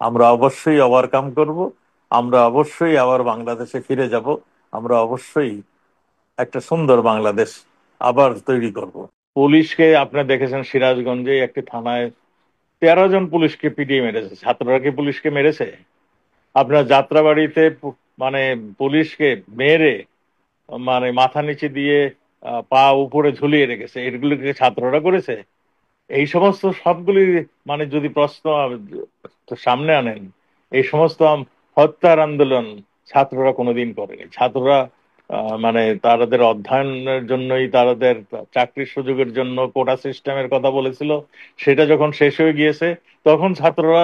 আমরা অবশ্যই ওভারকাম করব। আমরা অবশ্যই আবার বাংলাদেশে ফিরে যাব। আমরা অবশ্যই একটা সুন্দর বাংলাদেশ আবার তৈরি করব। পুলিশকে আপনি দেখেছেন সিরাজগঞ্জে একটি থানায় 13 জন পুলিশকে পিটিয়ে মেরেছে। ছাত্ররা কি পুলিশকে মেরেছে? আপনার যাত্রাবাড়িতে মানে পুলিশকে মেরে মানে মাথা নিচে দিয়ে পা উপরে ঝুলিয়ে রেখেছে, এগুলিকে ছাত্ররা করেছে? এই সমস্ত সবগুলি মানে যদি প্রশ্ন সামনে আনেন, এই সমস্ত হত্যার আন্দোলন ছাত্ররা কোনোদিন করেনি। ছাত্ররা মানে তাদের অধ্যয়নের জন্যই, তাদের চাকরির সুযোগের জন্য কোটা সিস্টেমের কথা বলেছিল। সেটা যখন শেষ হয়ে গিয়েছে তখন ছাত্ররা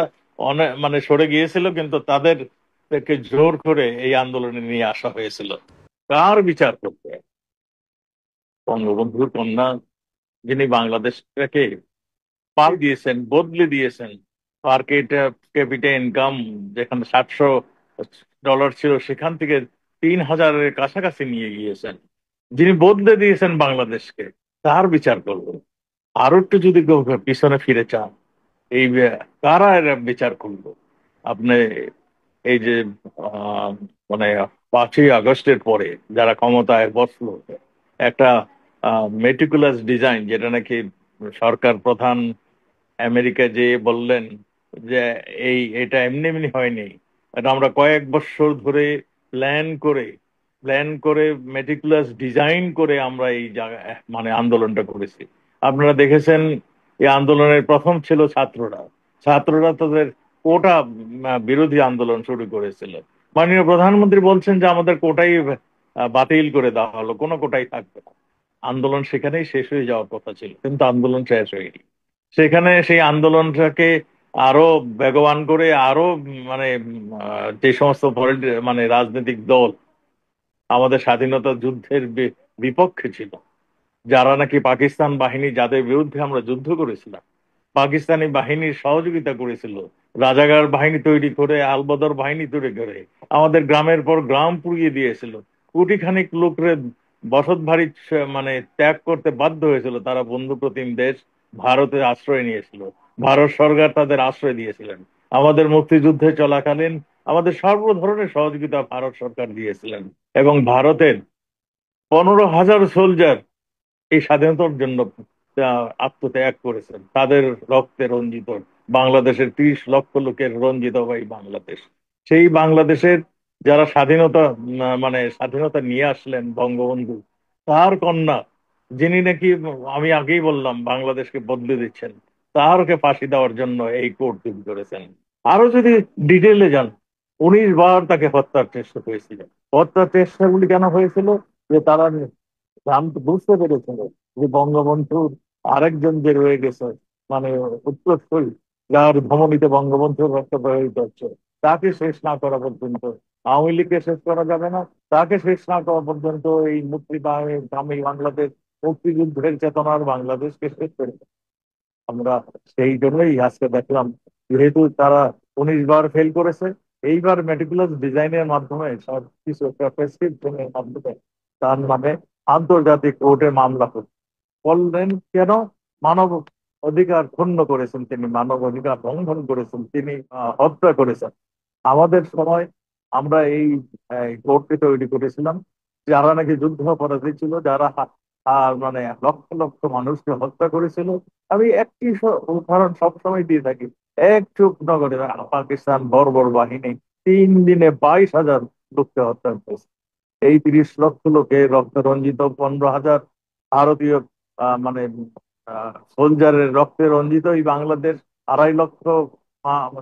অনেক মানে সরে গিয়েছিল, কিন্তু তাদেরকে জোর করে এই আন্দোলনে নিয়ে আসা হয়েছিল। কার বিচার করতে? বঙ্গবন্ধুর কন্যা, যিনি বাংলাদেশটাকে পাল দিয়েছেন, বদলে দিয়েছেন। পার ক্যাপিটা ইনকাম যেখানে $700 ছিল সেখান থেকে 3,000-এর কাছাকাছি নিয়ে গিয়েছেন, যিনি বদলে দিয়েছেন বাংলাদেশকে, তার বিচার করবেন। আরো একটু যদি পিছনে ফিরে চান, এই কারা এর বিচার করলো? আপনি এই যে আহ, মানে 5ই আগস্টের পরে যারা ক্ষমতায় বসলো, একটা মেটিকুলাস ডিজাইন, যেটা নাকি সরকার প্রধান আমেরিকা যে বললেন যে এটা এমনি এমনি হয়নি, এটা আমরা কয়েক বছর ধরে প্ল্যান করে প্ল্যান করে মেটিকুলাস ডিজাইন করে আমরা এই জায়গায় মানে আন্দোলনটা করেছি। আপনারা দেখেছেন, এই আন্দোলনের প্রথম ছিল ছাত্ররা। ছাত্ররা তাদের কোটা বিরোধী আন্দোলন শুরু করেছিল। মাননীয় প্রধানমন্ত্রী বলছেন যে আমাদের কোটাই বাতিল করে দেওয়া হলো, কোনো কোটাই থাকবে না। আন্দোলন সেখানেই শেষ হয়ে যাওয়ার কথা ছিল, কিন্তু আন্দোলন শেষ হয়নি। সেখানে সেই আন্দোলনটাকে আরো বেগবান করে আরো মানে যে সমস্ত মানে রাজনৈতিক দল আমাদের স্বাধীনতা যুদ্ধের বিপক্ষে ছিল, যারা নাকি পাকিস্তান বাহিনী, যাদের বিরুদ্ধে আমরা যুদ্ধ করেছিলাম, পাকিস্তানি বাহিনীর সহযোগিতা করেছিল, রাজাকার বাহিনী তৈরি করে, আলবদর বাহিনী তৈরি করে আমাদের গ্রামের পর গ্রাম পুড়িয়ে দিয়েছিল। কোটি খানিক লোকরে বসত বাড়ি মানে ত্যাগ করতে বাধ্য হয়েছিল। তারা বন্ধু প্রতিম দেশ ভারতে আশ্রয় নিয়েছিল। ভারত সরকার তাদের আশ্রয় দিয়েছিলেন। আমাদের মুক্তিযুদ্ধে চলাকালীন আমাদের সর্ব ধরনের সহযোগিতা ভারত সরকার দিয়েছিলেন। এবং ভারতের 15,000 সোলজার এই স্বাধীনতার জন্য আত্মত্যাগ করেছেন। তাদের রক্তে রঞ্জিত বাংলাদেশের 30 লক্ষ লোকের রঞ্জিত ভাই বাংলাদেশ। সেই বাংলাদেশের যারা স্বাধীনতা মানে স্বাধীনতা নিয়ে আসলেন বঙ্গবন্ধু, তার কন্যা, যিনি নাকি আমি আগেই বললাম বাংলাদেশকে বদলে দিচ্ছেন, তারকে ফাঁসি দেওয়ার জন্য এই কোর্ট তৈরি করেছেন। আরো যদি ডিটেলে যান, 19 বার তাকে হত্যার চেষ্টা হয়েছিল। হত্যার চেষ্টাগুলি কেন হয়েছিল? যে তারা বুঝতে পেরেছিল যে বঙ্গবন্ধুর আরেকজন যে রয়ে গেছে, মানে উত্তরসূরি, যার ধমনীতে বঙ্গবন্ধুর রক্ত প্রবাহিত হচ্ছে, তাকে শেষ না করা পর্যন্ত আওয়ামী লীগকে শেষ করা যাবে না। তাকে শেষ না করা পর্যন্ত এই মুক্তিকামী বাংলাদেশ, মুক্তিযুদ্ধের চেতনার বাংলাদেশকে শেষ করে দেবে। আমরা সেই জন্যই আজকে দেখলাম, যেহেতু তারা 19 বার ফেল করেছে, এইবার মেটিকুলাস ডিজাইনের মাধ্যমে সব কিছু একটা প্রেসক্রিপশনের মাধ্যমে তার নামে আন্তর্জাতিক কোর্টে মামলা করলেন। কেন? মানব অধিকার ক্ষুণ্ণ করেছেন তিনি, মানব অধিকার লঙ্ঘন করেছেন তিনি, হত্যা করেছেন। আমাদের সময় আমরা এই কোর্টকে তৈরি করেছিলাম, যারা নাকি যুদ্ধ অপরাধী ছিল, যারা মানে লক্ষ লক্ষ মানুষকে হত্যা করেছিল। আমি একটি উদাহরণ সবসময় দিয়ে থাকি। এক চুপনগরে পাকিস্তান বর্বর বাহিনী 3 দিনে 22,000 লোককে হত্যা করেছে। এই 30 লক্ষ লোকে রক্ত রঞ্জিত 15,000 ভারতীয় মানে সোলজারের রক্তে রঞ্জিত এই বাংলাদেশ। 2.5 লক্ষ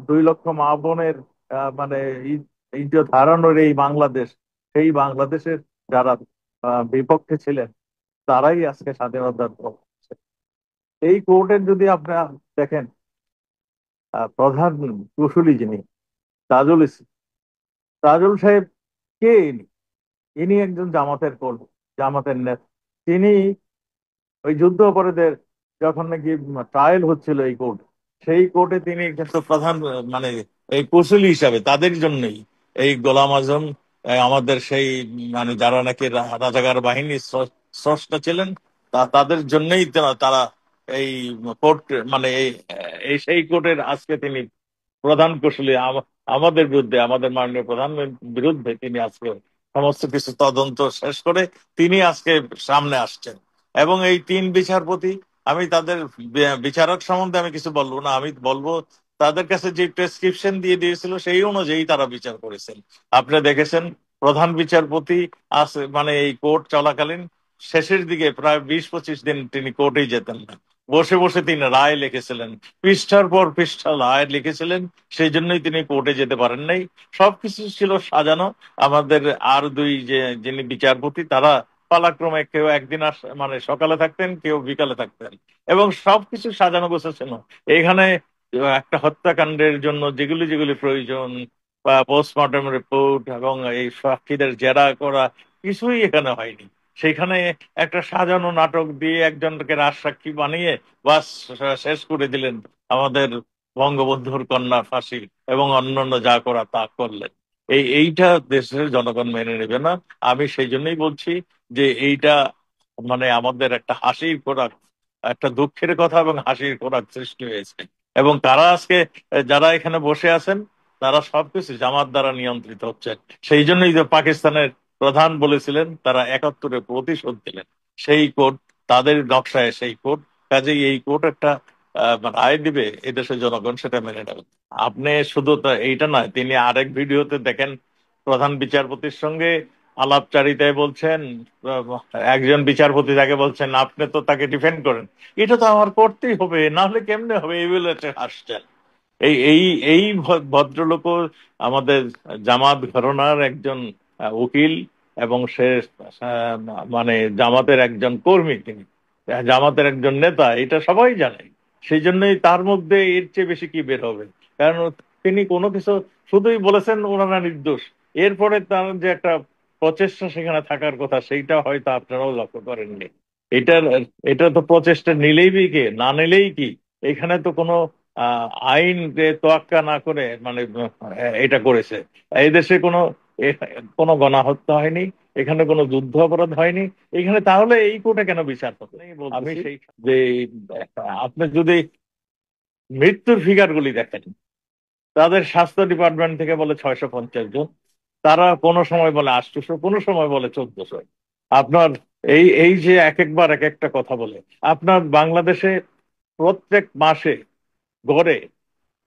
2 লক্ষ মা বোনের মানে ইজ্জত হারানোর এই বাংলাদেশ, সেই বাংলাদেশের যারা বিপক্ষে ছিলেন, তারাই আজকে স্বাধীনতার পক্ষে। এই কোর্টের যদি আপনারা দেখেন, প্রধান কুশলী যিনি তাজুল তাজুল সাহেব, কে ইনি? ইনি একজন জামাতের কর্মী, জামাতের নেতা। তিনি ওই যুদ্ধ অপরাধের যখন নাকি ট্রায়াল হচ্ছিল এই কোর্ট, সেই কোর্টে তিনি কিন্তু প্রধান মানে এই কৌশলী হিসাবে তাদের জন্যই, এই গোলাম আজম আমাদের সেই মানে যারা নাকি রাজাকার বাহিনীর স্রষ্টা ছিলেন, তাদের জন্যই তারা এই কোর্ট মানে এই সেই কোর্টের আজকে তিনি প্রধান কৌশলী আমাদের বিরুদ্ধে, আমাদের মাননীয় প্রধানমন্ত্রীর বিরুদ্ধে তিনি আজকে সমস্ত কিছু তদন্ত শেষ করে তিনি আজকে সামনে আসছেন। এবং এই তিন বিচারপতি, আমি তাদের বিচারক সম্বন্ধে আমি কিছু বলবো না, আমি বলবো তাদের কাছে যে প্রেসক্রিপশন দিয়ে দিয়েছিল সেই অনুযায়ী তারা বিচার করেছেন। আপনি দেখেছেন প্রধান বিচারপতি আছে মানে এই কোর্ট চলাকালীন শেষের দিকে প্রায় 20-25 দিন তিনি কোর্টেই যেতেন না, বসে বসে তিনি রায় লিখেছিলেন, পৃষ্ঠার পর পৃষ্ঠা রায় লিখেছিলেন। সেই জন্যই তিনি কোর্টে যেতে পারেন নাই। সবকিছু ছিল সাজানো। আমাদের আর দুই যে যিনি বিচারপতি তারা পালাক্রমে কেউ একদিন মানে সকালে থাকতেন, কেউ বিকালে থাকতেন, এবং সবকিছু সাজানো গোছানো। এখানে একটা হত্যাকাণ্ডের জন্য যেগুলি যেগুলি প্রয়োজন বা পোস্টমর্টম রিপোর্ট এবং এই সাক্ষীদের জেরা করা কিছুই এখানে হয়নি। সেখানে একটা সাজানো নাটক দিয়ে একজনকে রাজসাক্ষী বানিয়ে বাস শেষ করে দিলেন আমাদের বঙ্গবন্ধুর কন্যা ফাঁসি, এবং অন্যান্য যা করা তা করলেন। এইটা দেশের জনগণ মেনে নেবে না। আমি সেই জন্যই বলছি যে এইটা মানে আমাদের একটা হাসির খোরাক, একটা দুঃখের কথা এবং হাসির খোরাক সৃষ্টি হয়েছে। এবং তারা আজকে যারা এখানে বসে আছেন তারা সবকিছু জামাত দ্বারা নিয়ন্ত্রিত হচ্ছেন। সেই জন্যই যে পাকিস্তানের প্রধান বলেছিলেন তারা 71-এ প্রতিশোধ দিলেন। সেই কোর্ট তাদের নকশায় সেই কোর্ট, কাজেই এই কোর্ট একটা রায় দিবে, এদেশের জনগণ সেটা মেনে নেবে। আপনি শুধু এইটা নয়, তিনি আরেক ভিডিওতে দেখেন প্রধান বিচারপতির সঙ্গে আলাপচারিতায় বলছেন, আহ, একজন বিচারপতি তাকে বলছেন আপনি তো তাকে ডিফেন্ড করেন। এটা তো আমার করতেই হবে, না হলে কেমনে হবে, এই বলে হাসছেন। এই এই এই ভদ্রলোক আমাদের জামাত ঘরানার একজন উকিল, এবং সে আহ, মানে জামাতের একজন কর্মী, তিনি জামাতের একজন নেতা, এটা সবাই জানে। সেই জন্যই তার মধ্যে এর চেয়ে বেশি কি বের হবে? কারণ তিনি কোনো কিছু শুধুই বলেছেন ওনারা নির্দোষ, এরপরে তার যে একটা প্রচেষ্টা সেখানে থাকার কথা সেইটা হয়তো আপনারাও লক্ষ্য করেননি। এটার এটা তো প্রচেষ্টা নিলেই কি না নিলেই কি, এখানে তো কোনো আইন তোয়াক্কা না করে মানে এটা করেছে। এই দেশে এ- কোনো গণহত্যা হয়নি, এখানে কোনো যুদ্ধ অপরাধ হয়নি। এখানে তাহলে এই কোর্টে কেন বিচার হবে? আমি সেই যে আপনি যদি মৃত্যুর ফিগার গুলি দেখেন, তাদের স্বাস্থ্য ডিপার্টমেন্ট থেকে বলে 650 জন, তারা কোনো সময় বলে 800, কোনো সময় বলে 1400। আপনার এই এই যে এক একবার এক একটা কথা বলে। আপনার বাংলাদেশে প্রত্যেক মাসে গড়ে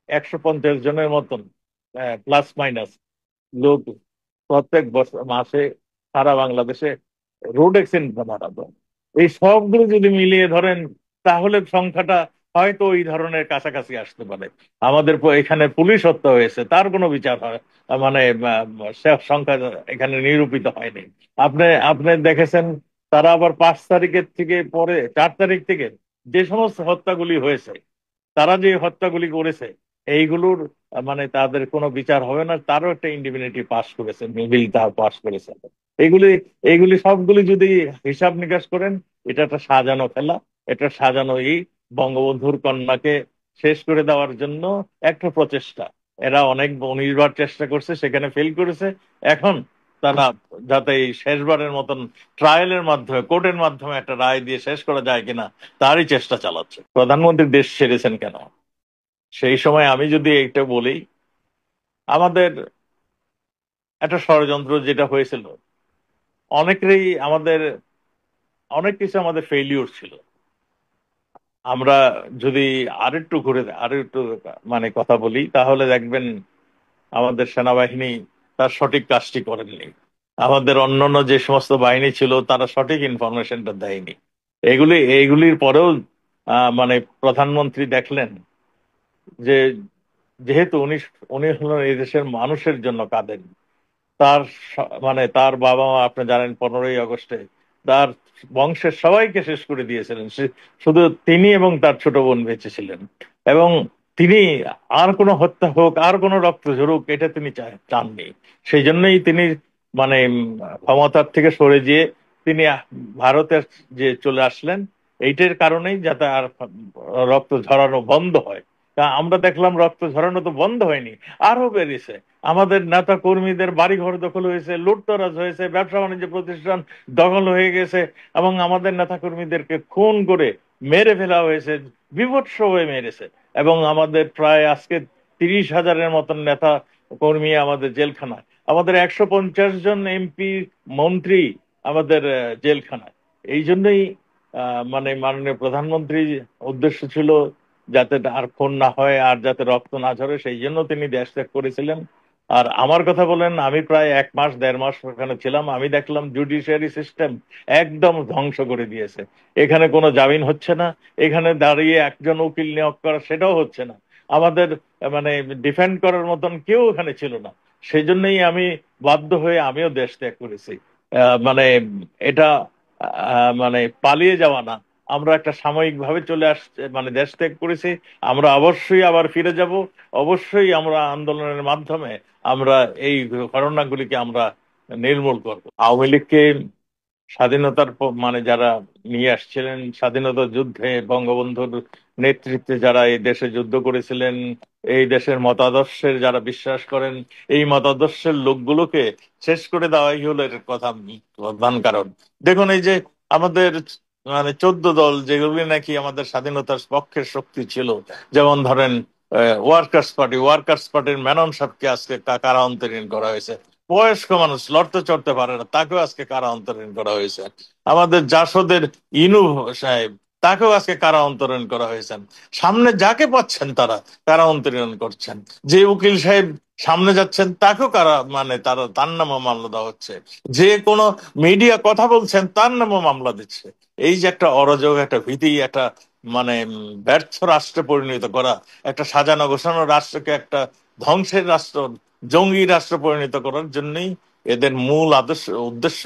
150 জনের মতন প্লাস মাইনাস লোক প্রত্যেক বছর মাসে সারা বাংলাদেশে রোড অ্যাক্সিডেন্ট মারা যায়। এই সবগুলো যদি মিলিয়ে ধরেন তাহলে সংখ্যাটা হয়তো ওই ধরনের কাছাকাছি আসতে পারে। আমাদের এখানে পুলিশ হত্যা হয়েছে, তার কোনো বিচার হয় মানে সে সংখ্যা এখানে নিরূপিত হয়নি। আপনি আপনি দেখেছেন তারা আবার 5 তারিখের থেকে পরে 4 তারিখ থেকে যে সমস্ত হত্যাগুলি হয়েছে, তারা যে হত্যাগুলি করেছে এইগুলোর মানে তাদের কোনো বিচার হবে না, তারও একটা ইন্ডিপেন্ডেন্ট পাস করেছে, বিল তা পাস করেছে। এগুলি এগুলি সবগুলি যদি হিসাব নিকাশ করেন, এটা একটা সাজানো খেলা, এটা সাজানো বঙ্গবন্ধুর কন্যাকে শেষ করে দেওয়ার জন্য একটা প্রচেষ্টা। এরা অনেক 19 বার চেষ্টা করছে, সেখানে ফেল করেছে। এখন তারা যাতে এই শেষবারের মতন ট্রায়ালের মাধ্যমে, কোর্টের মাধ্যমে একটা রায় দিয়ে শেষ করা যায় কিনা তারই চেষ্টা চালাচ্ছে। প্রধানমন্ত্রী দেশ ছেড়েছেন কেন? সেই সময় আমি যদি এটা বলি, আমাদের একটা ষড়যন্ত্র যেটা হয়েছিল, অনেকেরই আমাদের অনেক কিছু আমাদের ফেইলিউর ছিল। আমরা যদি আরেকটু ঘুরে আরেকটু মানে কথা বলি তাহলে দেখবেন আমাদের সেনাবাহিনী তার সঠিক কাজটি করেননি। আমাদের অন্যান্য যে সমস্ত বাহিনী ছিল তারা সঠিক ইনফরমেশনটা দেয়নি। এইগুলির পরেও মানে প্রধানমন্ত্রী দেখলেন যে যেহেতু উনি উনি হলেন এই দেশের মানুষের জন্য কাঁদেন। তার মানে তার বাবা মা আপনি জানেন 15ই আগস্টে তার বংশের সবাইকে শেষ করে দিয়েছিলেন, শুধু তিনি এবং তার ছোট বোন বেঁচে ছিলেন। এবং তিনি আর কোনো হত্যা হোক, আর কোনো রক্ত ঝরুক, এটা তিনি চাননি। সেই জন্যই তিনি মানে ক্ষমতার থেকে সরে গিয়ে তিনি ভারতের যে চলে আসলেন। এইটার কারণেই যাতে আর রক্ত ঝরানো বন্ধ হয়। তা আমরা দেখলাম রক্ত ঝরানো তো বন্ধ হয়নি, আরো বেড়েছে। আমাদের নেতা কর্মীদের বাড়িঘর দখল হয়েছে, লুটতরাজ হয়েছে, ব্যবসা বাণিজ্য প্রতিষ্ঠান দখল হয়ে গেছে, এবং আমাদের নেতা কর্মীদেরকে খুন করে মেরে ফেলা হয়েছে, বিভৎস হয়ে মেরেছে। এবং আমাদের প্রায় আজকে 30,000-এর মতন নেতা কর্মী আমাদের জেলখানায়, আমাদের 150 জন এমপি মন্ত্রী আমাদের জেলখানায়। এই জন্যই মানে মাননীয় প্রধানমন্ত্রীর উদ্দেশ্য ছিল যাতে আর খুন না হয় আর যাতে রক্ত না ঝরে, সেই জন্য তিনি দেশ ত্যাগ করেছিলেন। আর আমার কথা বলেন, আমি প্রায় 1 মাস 1.5 মাস ওখানে ছিলাম, আমি দেখলাম জুডিশিয়ারি সিস্টেম একদম ধ্বংস করে দিয়েছে। এখানে কোনো জামিন হচ্ছে না, এখানে দাঁড়িয়ে একজন উকিল নিয়োগ করা সেটাও হচ্ছে না, আমাদের মানে ডিফেন্ড করার মতন কেউ এখানে ছিল না। সেই জন্যই আমি বাধ্য হয়ে আমিও দেশ ত্যাগ করেছি। মানে এটা মানে পালিয়ে যাওয়া না, আমরা একটা সাময়িক ভাবে চলে আসছে মানে দেশ ত্যাগ করেছি। আমরা অবশ্যই আবার ফিরে যাব, অবশ্যই আমরা আন্দোলনের মাধ্যমে আমরা এই ঘটনাগুলিকে আমরা নির্মূল করব। আওয়ামী লীগকে স্বাধীনতার মানে যারা নিয়ে আসছিলেন স্বাধীনতা যুদ্ধে, বঙ্গবন্ধুর নেতৃত্বে যারা এই দেশে যুদ্ধ করেছিলেন, এই দেশের মতাদর্শের যারা বিশ্বাস করেন, এই মতাদর্শের লোকগুলোকে শেষ করে দেওয়াই হলো এর কথা প্রধান কারণ। দেখুন এই যে আমাদের মানে 14 দল যেগুলি নাকি আমাদের স্বাধীনতার পক্ষের শক্তি ছিল, যেমন ধরেন ওয়ার্কার্স পার্টির মেনন সাহেবকে আজকে কারা অন্তরীণ করা হয়েছে। বয়স্ক মানুষ, লড়তে চড়তে পারে না, তাকেও আজকে কারা অন্তরীণ করা হয়েছে। আমাদের জাসদের ইনু সাহেব, তাকেও আজকে কারা অন্তরীণ করা হয়েছে। সামনে যাকে পাচ্ছেন তারা কারা অন্তরীণ করছেন। যে উকিল সাহেব সামনে যাচ্ছেন তাকেও কারা মানে তার নামে মামলা দেওয়া হচ্ছে। যে কোনো মিডিয়া কথা বলছেন তার নামে মামলা দিচ্ছে। এই যে একটা অরাজক, একটা ভীতি, একটা মানে ব্যর্থ রাষ্ট্রে পরিণত করা, একটা সাজানো গোছানো রাষ্ট্রকে একটা ধ্বংসের রাষ্ট্র, জঙ্গি রাষ্ট্র পরিণত করার জন্যই এদের মূল আদর্শ উদ্দেশ্য,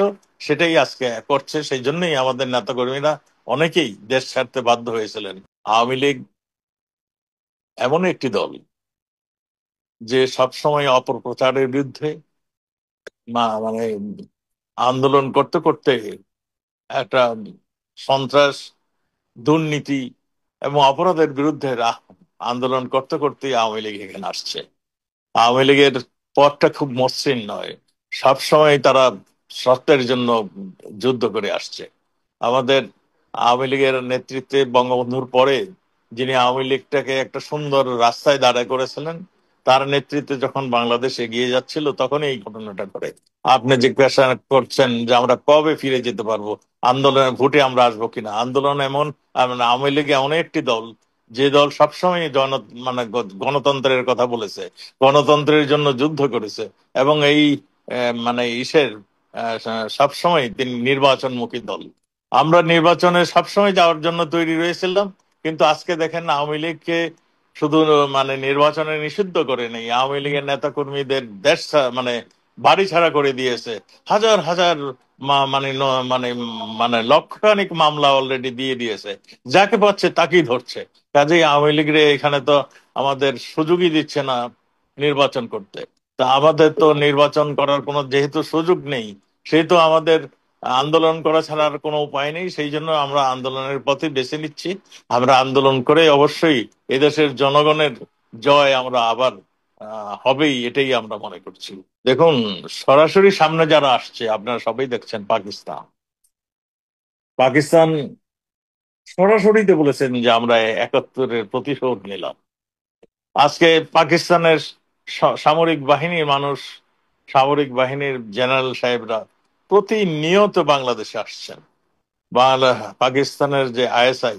সেটাই আজকে করছে। সেই জন্যই আমাদের নেতাকর্মীরা অনেকেই দেশ ছাড়তে বাধ্য হয়েছিলেন। আওয়ামী লীগ এমন একটি দল যে সবসময় অপপ্রচারের বিরুদ্ধে মানে আন্দোলন করতে করতে একটা সন্ত্রাস, দুর্নীতি এবং অপরাধের বিরুদ্ধে আন্দোলন করতে করতে আওয়ামী লীগ এখানে আসছে। আওয়ামী লীগের পথটা খুব মসৃণ নয়, সবসময় তারা সত্যের জন্য যুদ্ধ করে আসছে। আমাদের আওয়ামী লীগের নেতৃত্বে বঙ্গবন্ধুর পরে যিনি আওয়ামী লীগটাকে একটা সুন্দর রাস্তায় দাঁড়া করেছিলেন, তার নেতৃত্বে যখন বাংলাদেশ এগিয়ে যাচ্ছিল তখনই এই ঘটনাটা করে। আপনি জিজ্ঞাসা করছেন যে আমরা কবে ফিরে যেতে পারবো, আন্দোলনে ভোটে আমরা আসবো কিনা। আন্দোলন এমন মানে আওয়ামী লীগ এমন একটি দল যে দল সবসময় মানে গণতন্ত্রের কথা বলেছে, গণতন্ত্রের জন্য যুদ্ধ করেছে, এবং এই মানে ইসের সবসময় তিনি নির্বাচনমুখী দল। আমরা নির্বাচনে সবসময় যাওয়ার জন্য তৈরি রয়েছিলাম, কিন্তু আজকে দেখেন আওয়ামী লীগকে শুধু মানে নির্বাচনে নিষিদ্ধ করে নেই, আওয়ামী লীগের নেতা কর্মীদের মানে বাড়ি ছাড়া করে দিয়েছে। হাজার হাজার মানে মানে মানে লক্ষখানিক মামলা অলরেডি দিয়ে দিয়েছে, যাকে পাচ্ছে তাকেই ধরছে। কাজেই আওয়ামী লীগের এখানে তো আমাদের সুযোগই দিচ্ছে না নির্বাচন করতে। তা আমাদের তো নির্বাচন করার কোনো যেহেতু সুযোগ নেই, সেহেতু আমাদের আন্দোলন করা ছাড়া আর কোনো উপায় নেই। সেই জন্য আমরা আন্দোলনের পথে বেছে নিচ্ছি। আমরা আন্দোলন করে অবশ্যই এদেশের জনগণের জয় আমরা আবার হবেই, এটাই আমরা মনে করছি। দেখুন, সরাসরি সামনে যারা আসছে আপনারা সবাই দেখছেন, পাকিস্তান। পাকিস্তান সরাসরিতে বলেছেন যে আমরা 71-এর প্রতিশোধ নিলাম। আজকে পাকিস্তানের সামরিক বাহিনীর মানুষ, সামরিক বাহিনীর জেনারেল সাহেবরা প্রতিনিয়ত বাংলাদেশে আসছেন। বাংলা পাকিস্তানের যে আইএসআই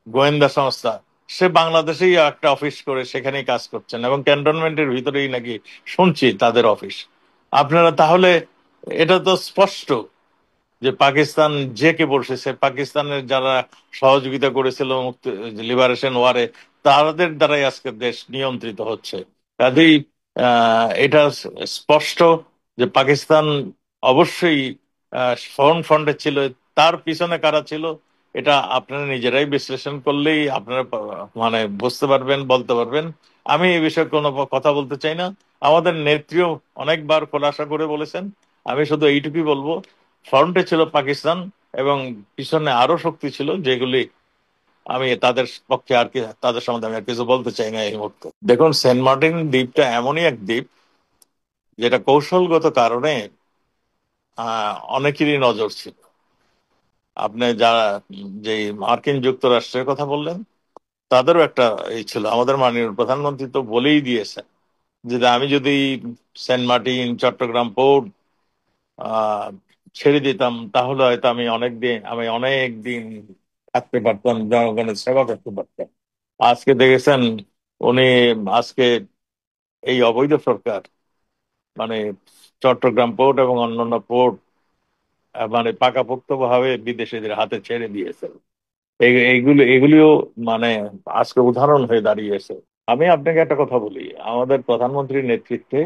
গোয়েন্দা সংস্থা, সে বাংলাদেশেই একটা অফিস করে সেখানেই কাজ করছেন, এবং ক্যান্টনমেন্টের ভিতরেই নাকি শুনছি তাদের অফিস। আপনারা তাহলে এটা তো স্পষ্ট যে পাকিস্তান জেকে বসেছে, পাকিস্তানের যারা সহযোগিতা করেছিল মুক্তি লিবারেশন ওয়ারে, তাদের দ্বারাই আজকে দেশ নিয়ন্ত্রিত হচ্ছে। কাজেই এটা স্পষ্ট যে পাকিস্তান অবশ্যই ফ্রন্টে ছিল। তার পিছনে কারা ছিল এটা আপনারা নিজেরাই বিশ্লেষণ করলেই আপনারা মানে বুঝতে পারবেন, বলতে পারবেন। আমি এই বিষয়ে কোনো কথা বলতে চাই না। আমাদের নেত্রীও অনেকবার খোলাসা করে বলেছেন। আমি শুধু এইটুকুই বলবো, ফ্রন্টে ছিল পাকিস্তান এবং পিছনে আরো শক্তি ছিল, যেগুলি আমি তাদের পক্ষে আর কি, তাদের সম্বন্ধে আমি আর কিছু বলতে চাই না এই মুহূর্তে। দেখুন, সেন্ট মার্টিন দ্বীপটা এমনই এক দ্বীপ যেটা কৌশলগত কারণে অনেকেরই নজর ছিল। আপনি যারা যে মার্কিন যুক্তরাষ্ট্রের কথা বললেন, তাদেরও একটা এই ছিল। আমাদের মাননীয় প্রধানমন্ত্রী তো বলেই দিয়েছেন যে আমি যদি সেন্ট মার্টিন, চট্টগ্রাম পোর্ট আহ ছেড়ে দিতাম, তাহলে হয়তো আমি অনেক দিন থাকতে পারতাম, জনগণের সেবা করতে পারতাম। আজকে দেখেছেন উনি, আজকে এই অবৈধ সরকার মানে চট্টগ্রাম পোর্ট এবং অন্যান্য পোর্ট মানে পাকাপোক্ত ভাবে বিদেশিদের হাতে ছেড়ে দিয়েছে। এইগুলিও মানে আজকে উদাহরণ হয়ে দাঁড়িয়েছে। আমি আপনাকে একটা কথা বলি, আমাদের প্রধানমন্ত্রীর নেতৃত্বে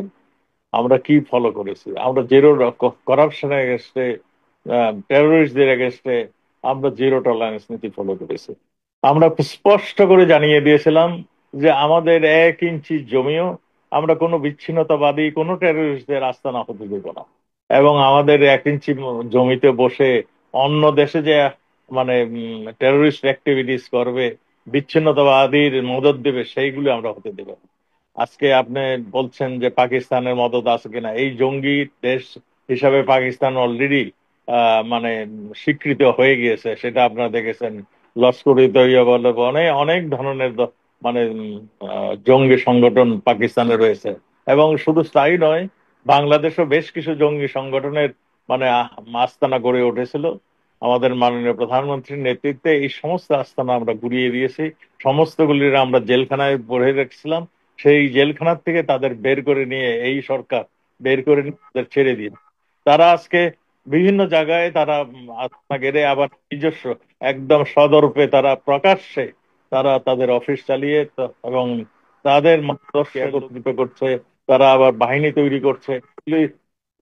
আমরা কি ফলো করেছি? আমরা জিরো করাপশনের এগেনস্টে, টেরোরিস্টদের এগেনস্টে আমরা জিরো টলারেন্স নীতি ফলো করেছি। আমরা স্পষ্ট করে জানিয়ে দিয়েছিলাম যে আমাদের 1 ইঞ্চি জমিও আমরা কোনো বিচ্ছিন্নতাবাদী, কোনো টেরোরিস্টদের আস্তানা হতে দেব না। এবং আমাদের 1 ইঞ্চি জমিতে বসে অন্য দেশে যে মানে টেরোরিস্ট অ্যাক্টিভিটিস করবে, বিচ্ছিন্নতাবাদীর মদদ দেবে, সেইগুলো আমরা হতে দেব না। আজকে আপনি বলছেন যে পাকিস্তানের মদদ আছে কিনা, এই জঙ্গি দেশ হিসাবে পাকিস্তান অলরেডি মানে স্বীকৃত হয়ে গিয়েছে, সেটা আপনারা দেখেছেন। লস্কর ই তৈয়বা বলে অনেক অনেক ধরনের মানে জঙ্গি সংগঠন পাকিস্তানে রয়েছে। এবং শুধু তাই নয়, বাংলাদেশও বেশ কিছু জঙ্গি সংগঠনের মানে আস্তানা গড়ে উঠেছিল। আমাদের মাননীয় প্রধানমন্ত্রীর নেতৃত্বে এই সমস্ত আস্তানা আমরা গুড়িয়ে দিয়েছি। সমস্তগুলির আমরা জেলখানায় ভরে রেখেছিলাম। সেই জেলখানার থেকে তাদের বের করে নিয়ে এই সরকার বের করে নিয়ে তাদের ছেড়ে দিয়ে তারা আজকে বিভিন্ন জায়গায় তারা আত্মা গেড়ে আবার নিজস্ব একদম সদর্পে তারা প্রকাশ্যে তারা তাদের অফিস চালিয়ে এবং তাদের মানুষকে একত্রিত করছে। তারা আবার বাহিনী তৈরি করছে, এগুলির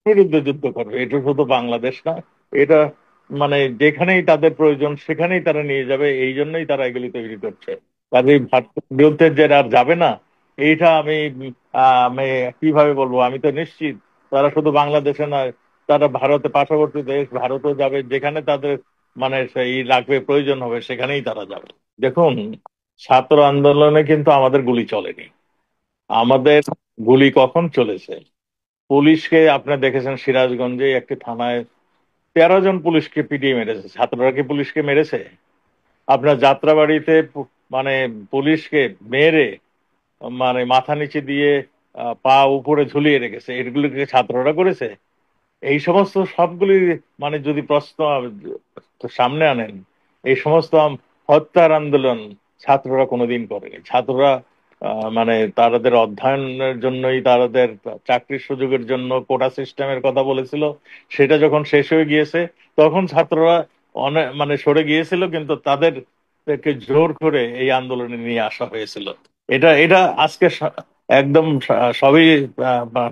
বিরুদ্ধে যুদ্ধ করবে। এটা শুধু বাংলাদেশ না, এটা মানে যেখানেই তাদের প্রয়োজন সেখানেই তারা নিয়ে যাবে, এই জন্যই তারা এগুলি তৈরি করছে। কাজেই ভারতের বিরুদ্ধে যে আর যাবে না, এইটা আমি কিভাবে বলবো, আমি তো নিশ্চিত তারা শুধু বাংলাদেশে নয়, তারা ভারতে পার্শ্ববর্তী দেশ ভারতও যাবে, যেখানে তাদের মানে সেই লাগবে, প্রয়োজন হবে, সেখানেই তারা যাবে। দেখুন, ছাত্র আন্দোলনে কিন্তু আমাদের গুলি চলেনি। আমাদের গুলি কখন চলেছে? পুলিশকে আপনি দেখেছেন, সিরাজগঞ্জে একটি থানায় 13 জন পুলিশকে পিটিয়ে মেরেছে। ছাত্ররা কি পুলিশকে মেরেছে? আপনার যাত্রাবাড়িতে মানে পুলিশকে মেরে মানে মাথা নিচে দিয়ে পা উপরে ঝুলিয়ে রেখেছে, এগুলোকে ছাত্ররা করেছে? এই সমস্ত সবগুলি মানে যদি প্রশ্ন সামনে আনেন, এই সমস্ত হত্যার আন্দোলন ছাত্ররা কোনোদিন করেনি। ছাত্ররা মানে তাদের অধ্যয়নের জন্যই, তাদের চাকরির সুযোগের জন্য কোটা সিস্টেমের কথা বলেছিল। সেটা যখন শেষ হয়ে গিয়েছে, তখন ছাত্ররা অনেক মানে সরে গিয়েছিল, কিন্তু তাদেরকে জোর করে এই আন্দোলনে নিয়ে আসা হয়েছিল। এটা এটা আজকে একদম সবই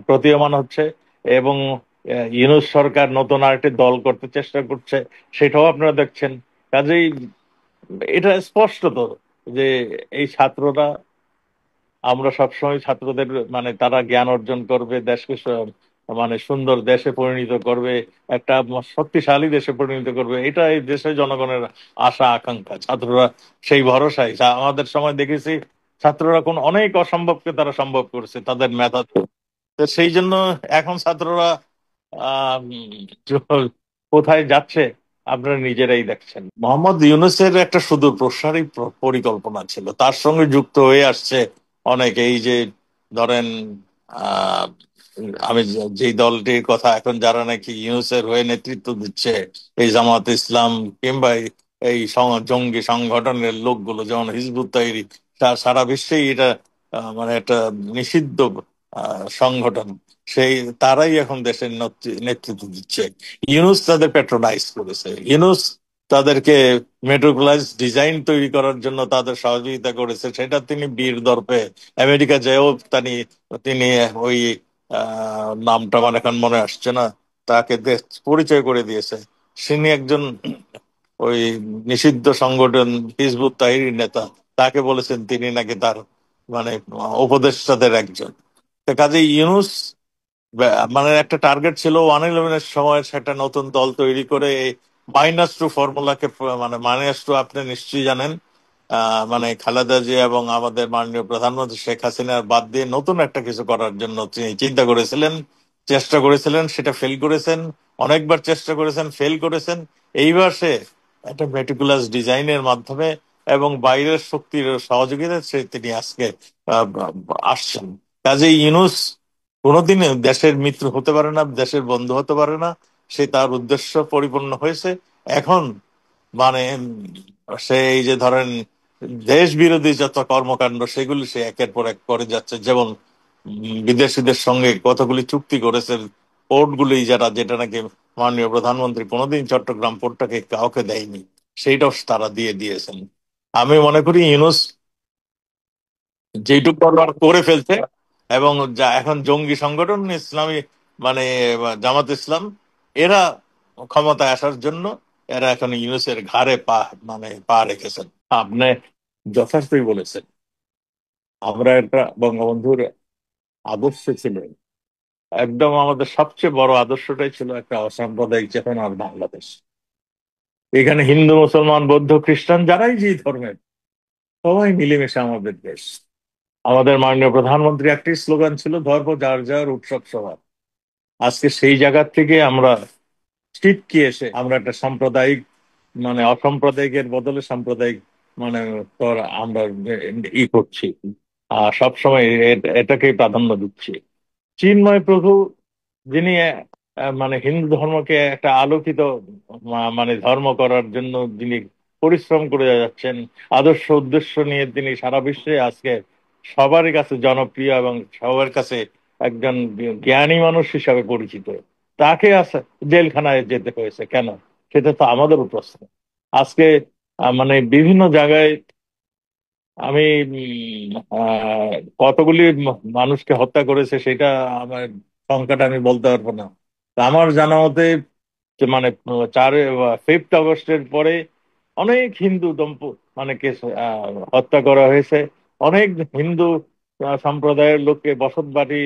প্রতীয়মান হচ্ছে। এবং ইউনূস সরকার নতুন আরেকটি দল করতে চেষ্টা করছে, সেটাও আপনারা দেখছেন। কাজেই এটা স্পষ্ট তো যে এই ছাত্ররা, আমরা সবসময় ছাত্রদের মানে তারা জ্ঞান অর্জন করবে, দেশকে মানে সুন্দর দেশে পরিণত করবে, একটা শক্তিশালী দেশে পরিণত করবে, এটা এই দেশের জনগণের আশা আকাঙ্ক্ষা। ছাত্ররা সেই ভরসায় আমাদের সময় দেখেছি ছাত্ররা কোন অনেক অসম্ভবকে তারা সম্ভব করছে তাদের মেধা। তো সেই জন্য এখন ছাত্ররা আহ কোথায় যাচ্ছে আপনারা নিজেরাই দেখছেন। মোহাম্মদ ইউনূসের একটা সুদূর প্রসারী পরিকল্পনা ছিল, তার সঙ্গে যুক্ত হয়ে আসছে অনেকে। এই যে ধরেন আহ আমি যেই দলটির কথা এখন, যারা নাকি ইউনূসের হয়ে নেতৃত্ব দিচ্ছে, এই জামাত ইসলাম কিংবা এই জঙ্গি সংগঠনের লোকগুলো, যেমন হিজবুত তাহরির, সারা বিশ্বেই এটা মানে একটা নিষিদ্ধ সংগঠন। সেই তারাই এখন দেশের নেতৃত্ব দিচ্ছে। ইউনূস তাদের প্যাট্রোনাইজ করেছে। ইউনূস তাদেরকে মেট্রোপ্লাস ডিজাইন তৈরি করার জন্য তাদের সহযোগিতা করেছে। সেটা তিনি বীর দর্পে আমেরিকা যেও তিনি তিনি ওই নামটা আমার এখন মনে আসছে না, তাকে পরিচয় করে দিয়েছে। তিনি একজন ওই নিষিদ্ধ সংগঠন হিজবুত তাহরির নেতা। তাকে বলেছেন তিনি নাকি তার মানে উপদেষ্টাদের একজন। তো কাজে ইউনূস মানে একটা টার্গেট ছিল 111-এর সময় সেটা নতুন দল তৈরি করে -2 ফর্মুলাকে মানে -2 আপনি নিশ্চয়ই জানেন। মানে খালেদা জিয়া এবং আমাদের মাননীয় প্রধানমন্ত্রী শেখ হাসিনার বাদ দিয়ে নতুন একটা কিছু করার জন্য তিনি চিন্তা করেছিলেন, চেষ্টা করেছিলেন, সেটা ফেল করেছেন। অনেকবার চেষ্টা করেছেন, ফেল করেছেন। এইবার সে একটা মেটিকুলাস ডিজাইনের মাধ্যমে এবং বাইরের শক্তির সহযোগিতায় তিনি আজকে আসছেন। কাজে ইউনূস কোনোদিন দেশের মিত্র হতে পারে না, দেশের বন্ধু হতে পারে না। সে তার উদ্দেশ্য পরিপূর্ণ হয়েছে। এখন মানে সে এই যে ধরেন দেশ বিরোধী যত কর্মকাণ্ড সেগুলি সে একের পর এক করে যাচ্ছে। যেমন বিদেশিদের সঙ্গে কতগুলি চুক্তি করেছে, পোর্টগুলি যেটা নাকি মাননীয় প্রধানমন্ত্রী কোনোদিন চট্টগ্রাম পোর্টটাকে কাউকে দেয়নি, সেইটাও তারা দিয়ে দিয়েছেন। আমি মনে করি ইউনূস যেইটুকু করবার করে ফেলছে। এবং যা এখন জঙ্গি সংগঠন ইসলামী মানে জামাত ইসলাম, এরা ক্ষমতায় আসার জন্য এরা এখন ইউনূসের ঘাড়ে পা রেখেছেন। আপনি যথার্থই বলেছেন। আমরা একটা বঙ্গবন্ধুর আদর্শ ছিল, একদম আমাদের সবচেয়ে বড় আদর্শটাই ছিল একটা অসাম্প্রদায়িক চেতনার বাংলাদেশ। এখানে হিন্দু, মুসলমান, বৌদ্ধ, খ্রিস্টান যারাই যেই ধর্মের, সবাই মিলেমিশে আমাদের দেশ। আমাদের মাননীয় প্রধানমন্ত্রী একটি স্লোগান ছিল, ধর্ম যার যার, উৎসব সবার। আজকে সেই জায়গা থেকে আমরা ছিটকে এসে আমরা একটা সাম্প্রদায়িক অসাম্প্রদায়িকের বদলে সাম্প্রদায়িক মানে আমরা করছি। সবসময় এটাকেই প্রাধান্য দিচ্ছি। চিন্ময় প্রভু, যিনি হিন্দু ধর্মকে একটা আলোকিত ধর্ম করার জন্য যিনি পরিশ্রম করে যাচ্ছেন, আদর্শ উদ্দেশ্য নিয়ে তিনি সারা বিশ্বে আজকে সবারই কাছে জনপ্রিয় এবং সবার কাছে একজন জ্ঞানী মানুষ হিসাবে পরিচিত। তাকে জেলখানায় যেতে হয়েছে কেন? সেটা তো আমাদেরও প্রশ্ন। আজকে বিভিন্ন জায়গায় আমি কতগুলি মানুষকে হত্যা করেছে সেটা আমার সংখ্যাটা আমি বলতে পারবো না। তা আমার জানা মতে যে 5th আগস্টের পরে অনেক হিন্দু কে হত্যা করা হয়েছে। অনেক হিন্দু সম্প্রদায়ের লোককে বসত বাড়ি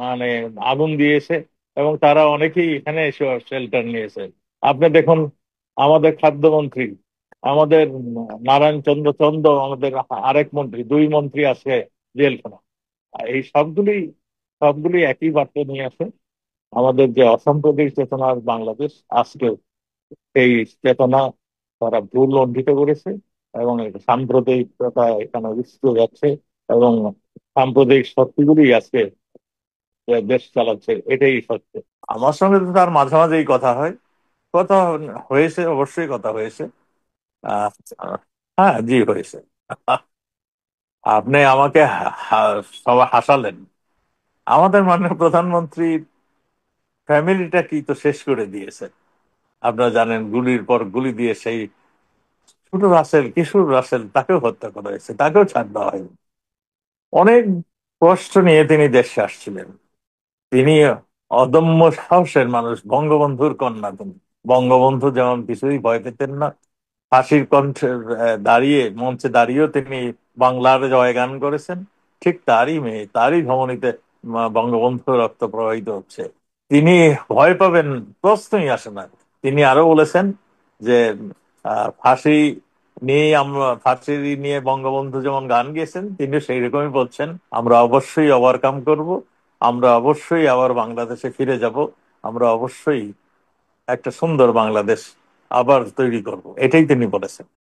মানে আগুন দিয়েছে, এবং তারা অনেকেই এখানে এসে শেল্টার নিয়েছে। আপনি দেখুন, আমাদের খাদ্যমন্ত্রী, আমাদের নারায়ণ চন্দ্র চন্দ্র, আমাদের আরেক মন্ত্রী, দুই মন্ত্রী আছে জেলখানা। এই সবগুলি একই বার্তা নিয়ে আসে। আমাদের যে অসাম্প্রদায়িক চেতনার বাংলাদেশ, আজকে সেই চেতনা তারা ভুল লঙ্ঘিত করেছে, এবং সাম্প্রদায়িকতা এখানে উস্কে যাচ্ছে, এবং সাম্প্রদায়িক শক্তিগুলি আজকে দেশ চালাচ্ছে, এটাই সত্য। আমার সঙ্গে তো তার মাঝে মাঝেই কথা হয়। কথা হয়েছে, অবশ্যই কথা হয়েছে। আহ, হ্যাঁ, জি হয়েছে। আপনি আমাকে সবাই হাসালেন। আমাদের মাননীয় প্রধানমন্ত্রী ফ্যামিলিটা কি তো শেষ করে দিয়েছে। আপনারা জানেন, গুলির পর গুলি দিয়ে সেই ছোট রাসেল, কিশোর রাসেল, তাকেও হত্যা করা হয়েছে, তাকেও ছাড় দেওয়া হয়নি। অনেক কষ্ট নিয়ে তিনি দেশে আসছিলেন। তিনি অদম্য সাহসের মানুষ, বঙ্গবন্ধুর কন্যা তিনি। বঙ্গবন্ধু যেমন কিছুই ভয় পেতেন না, ফাঁসির কণ্ঠে দাঁড়িয়ে, মঞ্চে দাঁড়িয়েও তিনি বাংলার জয়গান করেছেন। ঠিক তারই মেয়ে, তারই ধমনীতে বঙ্গবন্ধু রক্ত প্রবাহিত হচ্ছে। তিনি ভয় পাবেন প্রশ্নই আসে না। তিনি আরো বলেছেন যে ফাঁসি ফাঁসি নিয়ে বঙ্গবন্ধু যেমন গান গেয়েছেন, তিনি সেই রকমই বলছেন, আমরা অবশ্যই ওভারকাম করব, আমরা অবশ্যই আবার বাংলাদেশে ফিরে যাব, আমরা অবশ্যই একটা সুন্দর বাংলাদেশ আবার তৈরি করব, এটাই তিনি বলেছেন।